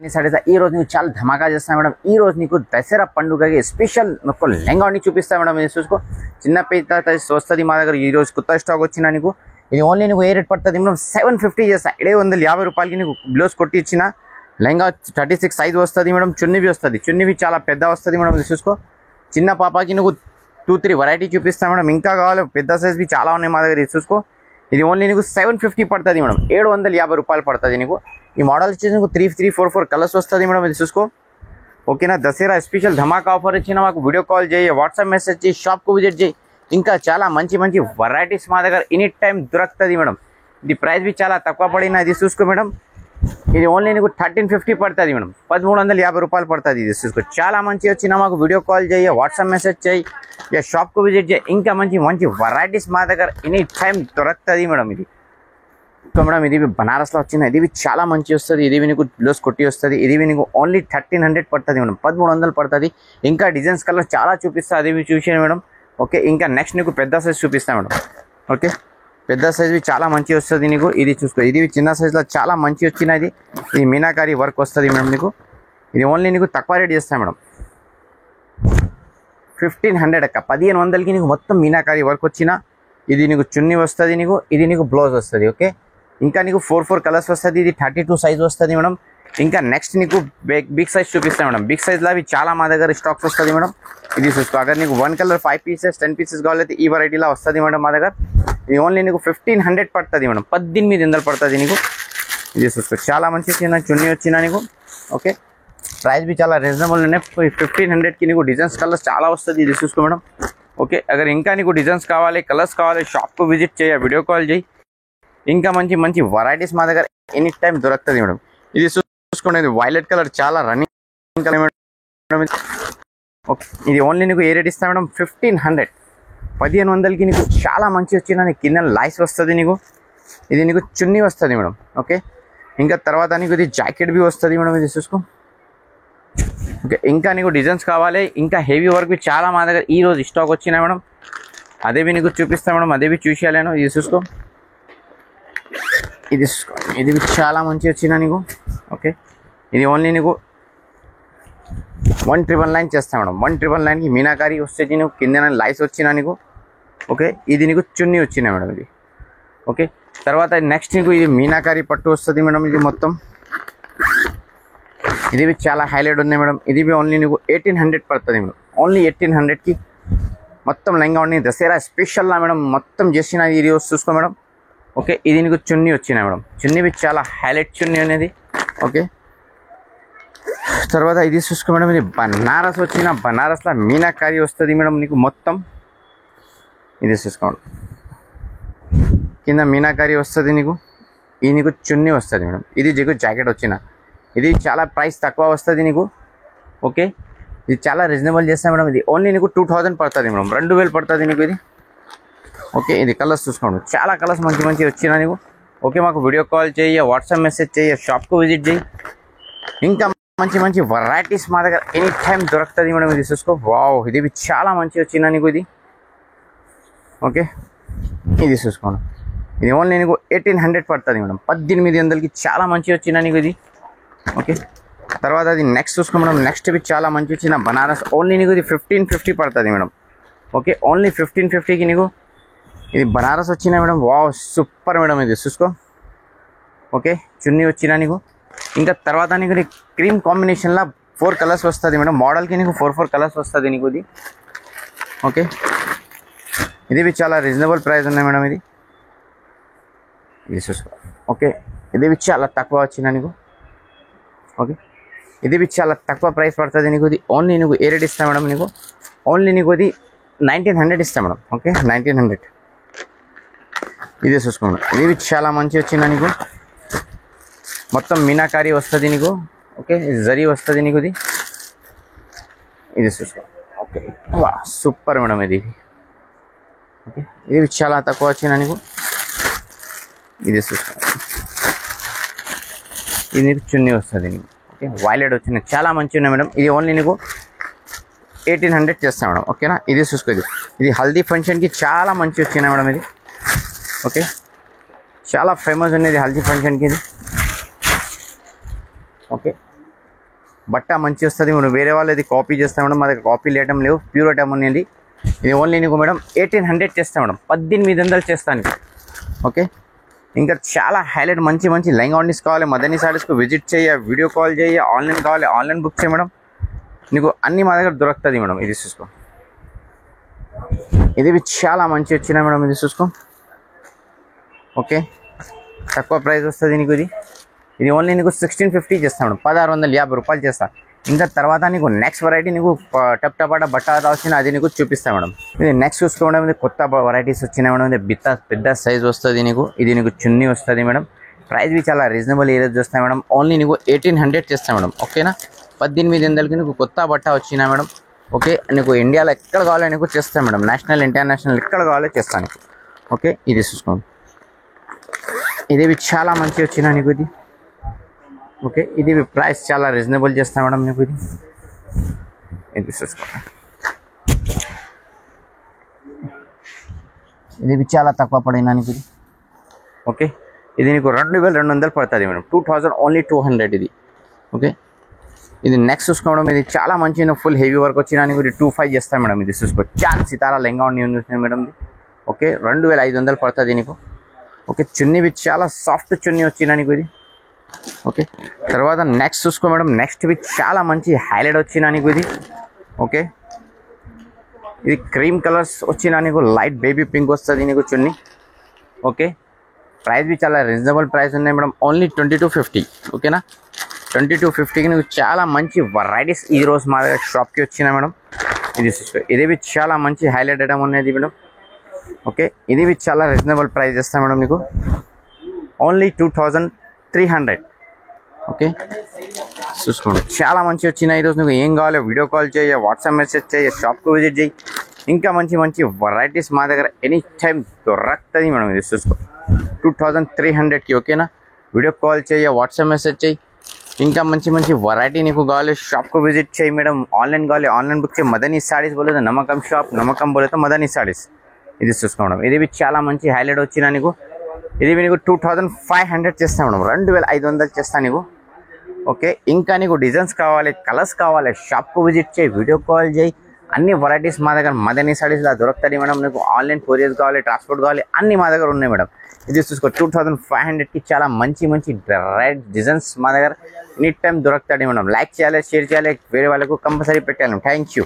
ఈ రోజు నీకు చాలా ధమాకా చేస్తాను మేడం. ఈ రోజు నీకు దసరా పండుగకి స్పెషల్ ఒక లెహంగాని చూపిస్తాను మేడం. ఇది చూసుకో, చిన్న పెద్ద వస్తుంది మా దగ్గర. ఈ రోజు కొత్త స్టాక్ వచ్చినా నీకు ఇది ఓన్లీ నీకు ఏ రేట్ పడుతుంది మేడం? 750 చేస్తా. 750 రూపాయలకి నీకు బ్లౌజ్ కొట్టి ఇచ్చిన లెహంగా 36 సైజ్ వస్తుంది మేడం. చున్నీవి వస్తుంది, చున్నీవి చాలా పెద్ద వస్తుంది మేడం. ఇది చూసుకో, చిన్న పాపకి నువ్వు 2-3 వెరైటీ చూపిస్తాను మేడం. ఇంకా కావాలి, పెద్ద సైజ్వి చాలా ఉన్నాయి మా దగ్గర. ఇది చూసుకో, ఇది ఓన్లీ నీకు 750 పడుతుంది మేడం. 750 రూపాయలు పడుతుంది నీకు. ఈ మోడల్ వచ్చేసి నీకు 3-4 కలర్స్ వస్తుంది మేడం. ఇది చూసుకో, ఓకేనా? దసరా స్పెషల్ ధమాకా ఆఫర్ ఇచ్చిన మాకు వీడియో కాల్ చేయి, వాట్సాప్ మెసేజ్ చేయి, షాప్కు విజిట్ చేయి. ఇంకా చాలా మంచి మంచి వెరైటీస్ మా దగ్గర ఎనీ టైం దొరుకుతుంది మేడం. ఇది ప్రైస్ బి చాలా తక్కువ పడిన. ఇది చూసుకో మేడం, ఇది ఓన్లీ నీకు 1350 పడుతుంది మేడం. 1350 రూపాయలు పడుతుంది. ఇది చూసుకో, చాలా మంచి వచ్చిన మాకు వీడియో కాల్ చేయి, వాట్సాప్ మెసేజ్ చేయి, ఇక షాప్కు విజిట్ చేయి. ఇంకా మంచి మంచి వెరైటీస్ మా దగ్గర ఎనీ టైం దొరుకుతుంది మేడం. ఇది మేడం, ఇది బనారస్లో వచ్చింది. ఇది చాలా మంచి వస్తుంది. ఇది నీకు బ్లౌజ్ కొట్టి వస్తుంది. ఇది నీకు ఓన్లీ 1300 పడుతుంది మేడం. 1300 పడుతుంది. ఇంకా డిజైన్స్ కలర్ చాలా చూపిస్తా, అది చూసాను మేడం. ఓకే, ఇంకా నెక్స్ట్ నీకు పెద్ద సైజ్ చూపిస్తాను మేడం. ఓకే, పెద్ద సైజ్వి చాలా మంచి వస్తుంది నీకు. ఇది చూసుకో, ఇది చిన్న సైజులో చాలా మంచి వచ్చినది. ఇది మీనాకారి వర్క్ వస్తుంది మేడం నీకు. ఇది ఓన్లీ నీకు తక్కువ రేట్ చేస్తాను మేడం. 1500 అక్క, 1500కి నీకు మొత్తం మీనాకారి వర్క్ వచ్చిన. ఇది నీకు చున్నీ వస్తుంది నీకు, ఇది నీకు బ్లౌజ్ వస్తుంది. ఓకే, ఇంకా నీకు 4 కలర్స్ వస్తుంది. ఇది 32 సైజ్ వస్తుంది మేడం. ఇంకా నెక్స్ట్ నీకు బిగ్ సైజ్ చూపిస్తాను మేడం. బిగ్ సైజ్లో అవి చాలా మా దగ్గర స్టాక్స్ వస్తుంది మేడం. ఇది చూసుకో, అगर నీకు 1 కలర్ 5 పీసెస్ 10 పీసెస్ కావాలైతే ఈ వెరైటీలో వస్తుంది మేడం మా దగ్గర. ఇది ఓన్లీ నీకు 1500 పడుతుంది మేడం. 1800 పడుతుంది నీకు. ఇది చూసుకో, చాలా మంచి వచ్చిన చున్నీ వచ్చిన నీకు. ఓకే, ప్రైస్ బి చాలా రీజనబుల్ ఉన్నాయి. 1500కి నీకు డిజైన్స్ కలర్స్ చాలా వస్తుంది. ఇది చూసుకో మేడం. ఓకే, అगर ఇంకా నీకు డిజైన్స్ కావాలి, కలర్స్ కావాలి, షాప్కు విజిట్ చేయ, వీడియో కాల్ చేయి. ఇంకా మంచి మంచి వెరైటీస్ మా దగ్గర ఎనీ టైం దొరుకుతుంది మేడం. ఇది చూసుకునేది వైలెట్ కలర్, చాలా రన్నింగ్ కలర్ మేడం. ఓకే, ఇది ఓన్లీ నీకు ఏ రేట్ ఇస్తా మేడం? 1500. 1500కి నీకు చాలా మంచి వచ్చిన నీకు కింద లైస్ వస్తుంది నీకు. ఇది నీకు చున్నీ వస్తుంది మేడం. ఓకే, ఇంకా తర్వాత నీకు ఇది జాకెట్ బి వస్తుంది మేడం. ఇది చూసుకో. ఓకే, ఇంకా నీకు డిజైన్స్ కావాలి, ఇంకా హెవీ వర్క్ చాలా మా దగ్గర ఈ రోజు స్టాక్ వచ్చినాయి మేడం. అదేవి నీకు చూపిస్తాను మేడం. అదేవి చూసేయాలేను. ఇది చూసుకో, ఇది ఇది చాలా మంచి వచ్చిన నీకు. ఓకే, ఇది ఓన్లీ నీకు 1999 చేస్తా మేడం. 1999కి మీనాకారి వచ్చేసి నీకు కింద లైస్ వచ్చిన నీకు. ఓకే, ఇది నీకు చున్నీ వచ్చిన మేడం. ఇది ఓకే, తర్వాత నెక్స్ట్ నీకు ఇది మీనాకారి పట్టు వస్తుంది మేడం. ఇది మొత్తం ఇది చాలా హైలైట్ ఉంది మేడం. ఇది ఓన్లీ నీకు 1800 పడుతుంది మేడం. ఓన్లీ 1800కి మొత్తం లెహంగా ఉంది. దసరా స్పెషల్లా మేడం మొత్తం చేసిన. ఇది చూసుకో మేడం. ఓకే, ఇది నీకు చున్నీ వచ్చిన మేడం. చున్నీ చాలా హైలైట్ చున్నీ అనేది. ఓకే, తర్వాత ఇది చూసుకో మేడం. ఇది బనారస్ వచ్చిన, బనారస్లో మీనాకారి వస్తుంది మేడం నీకు మొత్తం. ఇది చూసుకోండి, కింద మీనాకారి వస్తుంది నీకు. ఇది నీకు చున్నీ వస్తుంది మేడం. ఇది నీకు జాకెట్ వచ్చిన. ఇది చాలా ప్రైస్ తక్కువ వస్తుంది నీకు. ఓకే, ఇది చాలా రీజనబుల్ చేస్తాను మేడం. ఇది ఓన్లీ నీకు 2000 పడుతుంది మేడం. 2000 పడుతుంది నీకు ఇది. ఓకే, ఇది కలర్స్ చూసుకోండి, చాలా కలర్స్ మంచి మంచి వచ్చినా నీకు. ఓకే, మాకు వీడియో కాల్ చేయి, వాట్సాప్ మెసేజ్ చేయి, షాప్కు విజిట్ చేయి. ఇంకా మంచి మంచి వెరైటీస్ మా దగ్గర ఎనీ టైం దొరుకుతుంది మేడం. ఇది చూసుకో, వావ్, ఇది చాలా మంచి వచ్చినా నీకు ఇది. ఓకే, ఇది చూసుకోండి, ఇది ఓన్లీ నీకు 1800 పడుతుంది మేడం. 1800కి చాలా మంచి వచ్చినా నీకు ఇది. ఓకే, తర్వాత అది నెక్స్ట్ చూసుకో మేడం. నెక్స్ట్ ఇవి చాలా మంచి వచ్చిన బనారస్. ఓన్లీ నీకు ఇది 1550 పడుతుంది మేడం. ఓకే, ఓన్లీ 1550కి నీకు ఇది బనారస్ వచ్చినా మేడం. Wow, super madam. ఇది చూసుకో. ఓకే, చున్నీ వచ్చినా నీకు. ఇంకా తర్వాత నీకు క్రీమ్ కాంబినేషన్లో 4 కలర్స్ వస్తుంది మేడం. మోడల్కి నీకు 4 కలర్స్ వస్తుంది నీకు ఇది. ఓకే, ఇది చాలా రీజనబుల్ ప్రైస్ ఉన్నాయి మేడం. ఇది చూసుకో. ఓకే, ఇది చాలా తక్కువ వచ్చిన నీకు. ఓకే, ఇది చాలా తక్కువ ప్రైస్ పడుతుంది నీకు. ఇది ఓన్లీ నీకు ఏ రేట్ ఇస్తా మేడం నీకు? ఓన్లీ నీకు ఇది 1900 ఇస్తా మేడం. ఓకే, 1900. ఇది చూసుకోండి, ఇది చాలా మంచి వచ్చిందా నీకు. మొత్తం మీనాకారి వస్తుంది నీకు. ఓకే, జరీ వస్తుంది నీకు ఇది. ఇది చూసుకో. ఓకే, వా, సూపర్ మేడం ఇది. ఓకే, ఇది చాలా తక్కువ వచ్చిందా నీకు. ఇది చూసుకో, ఇది నీకు చున్నీ వస్తుంది నీకు. ఓకే, వైలెట్ వచ్చింది, చాలా మంచి ఉన్నాయి మేడం. ఇది ఓన్లీ నీకు 1800 చేస్తాం మేడం. ఓకేనా, ఇది చూసుకో. ఇది హల్దీ ఫంక్షన్కి చాలా మంచి వచ్చినాయి మేడం ఇది. ఓకే, చాలా ఫేమస్ ఉన్నది హల్దీ ఫంక్షన్కి ఇది. ఓకే, బట్ట మంచి వస్తుంది. మనం వేరే వాళ్ళు ఇది కాపీ చేస్తాం మేడం, మా దగ్గర కాపీ లేయటం లేవు, ప్యూర్ ఐటమ్ ఉంది. ఇది ఓన్లీ నీకు మేడం 1800 చేస్తాం మేడం, 1800 చేస్తాను. ఓకే, ఇంకా చాలా హైలైట్ మంచి మంచి లెహంగా ఆర్డర్స్ కావాలి మదనీ సారీస్కు విజిట్ చేయ, వీడియో కాల్ చేయ, ఆన్లైన్ కావాలి ఆన్లైన్ బుక్ చేయ మేడం, నీకు అన్ని మా దగ్గర దొరుకుతుంది మేడం. ఇది చూసుకో, ఇది చాలా మంచి వచ్చినాయి మేడం, ఇది చూసుకో. ఓకే, తక్కువ ప్రైస్ వస్తుంది నీకు. ఇది ఓన్లీ నీకు 1650 చేస్తాను మేడం, 1650 రూపాయలు చేస్తాను. ఇంకా తర్వాత నీకు నెక్స్ట్ వెరైటీ నీకు టప్ టపాట బట్ట వచ్చిన అది నీకు చూపిస్తాను మేడం. ఇది నెక్స్ట్ చూసుకోవడం, ఇది కొత్త వెరైటీస్ వచ్చినాయి మేడం. ఇది పెద్ద సైజ్ వస్తుంది నీకు. ఇది నీకు చున్నీ వస్తుంది మేడం. ప్రైస్ బి చాలా రీజనబుల్ ఏరియా చూస్తాయి మేడం. ఓన్లీ నీకు 1800 చేస్తాను మేడం. ఓకేనా, 1800కి నీకు కొత్త బట్ట వచ్చినా మేడం. ఓకే, నీకు ఇండియాలో ఎక్కడ కావాలో నీకు చేస్తాను మేడం, నేషనల్ ఇంటర్నేషనల్ ఎక్కడ కావాలో చేస్తాను. ఓకే, ఇది చూసుకోండి, ఇది చాలా మంచి వచ్చినా నీకు ఇది. ఓకే, ఇది ప్రైస్ చాలా రీజనబుల్ చేస్తాను మేడం నీకు. ఇది చూసుకోండి, ఇది చాలా తక్కువ పడినా నీకు ఇది. ఓకే, ఇది నీకు 2200 పడుతుంది మేడం, 2000 ఓన్లీ 200 ఇది. ఓకే, ఇది నెక్స్ట్ చూసుకోవడం, ఇది చాలా మంచి ఫుల్ హెవీ వర్క్ వచ్చినా నీకు 25 చేస్తాను మేడం. ఇది చూసుకో, చాలా సితారా లెహంగా ఉంది మేడం. ఓకే, 2500 పడుతుంది నీకు. ఓకే, చున్నీ చాలా సాఫ్ట్ చున్నీ వచ్చినా నీకు ఇది. ఓకే, తర్వాత నెక్స్ట్ చూసుకో మేడం, నెక్స్ట్ చాలా మంచి హైలైట్ వచ్చినా నీకు ఇది. ఓకే, ఇది క్రీమ్ కలర్స్ వచ్చినా నీకు, లైట్ బేబీ పింక్ వస్తుంది నీకు చున్నీ. ఓకే, ప్రైస్ బి చాలా రీజనబుల్ ప్రైస్ ఉన్నాయి మేడం, ఓన్లీ 2250. ఓకేనా, 2250కి నీకు చాలా మంచి వెరైటీస్ ఈ రోజు మా దగ్గర షాప్కి వచ్చినా మేడం. ఇది ఇది చాలా మంచి హైలైట్ ఐటమ్ ఉన్నది మేడం. ఓకే, ఇది చాలా రీజనబుల్ ప్రైస్ చేస్తాను మేడం నీకు, ఓన్లీ 2300. ఓకే, చూసుకోండి, చాలా మంచి వచ్చినాయి ఈరోజు. నీకు ఏం కావాలో వీడియో కాల్ చేయ, వాట్సాప్ మెసేజ్ చేయ, షాప్కి విజిట్ చేయి. ఇంకా మంచి మంచి వెరైటీస్ మా దగ్గర ఎనీ టైం దొరుకుతుంది మేడం. ఇది చూసుకో, 2300కి. ఓకేనా, వీడియో కాల్ చేయ, వాట్సాప్ మెసేజ్ చేయి. ఇంకా మంచి మంచి వెరైటీ నీకు కావాలి, షాప్కు విజిట్ చేయి మేడం. ఆన్లైన్ కావాలి ఆన్లైన్ బుక్ చేయి. మదనీ సారీస్ బోలేదు నమ్మకం షాప్, నమ్మకం బోలేదు మదనీ సారీస్. ఇది చూసుకోవడం, ఇది చాలా మంచి హైలైట్ వచ్చినా నీకు. ఇది నీకు 2500 చేస్తాను మేడం, 2500 చేస్తాను నీకు. ఓకే, ఇంకా నీకు డిజైన్స్ కావాలి, కలర్స్ కావాలి, షాప్కు విజిట్ చేయి, వీడియో కాల్ చేయి. అన్ని వెరైటీస్ మా దగ్గర మదనీ సారీస్లో దొరుకుతుంది మేడం. నీకు ఆన్లైన్ కొరియర్ కావాలి, ట్రాన్స్పోర్ట్ కావాలి, అన్ని మా దగ్గర ఉన్నాయి మేడం. ఇది చూసుకో, 2500కి చాలా మంచి మంచి డిజైన్స్ మా దగ్గర ఎనీ టైం దొరుకుతుంది మేడం. లైక్ చేయాలి, షేర్ చేయాలి, వేరే వాళ్ళకు కంపల్సరీ పెట్టాలి. Thank you.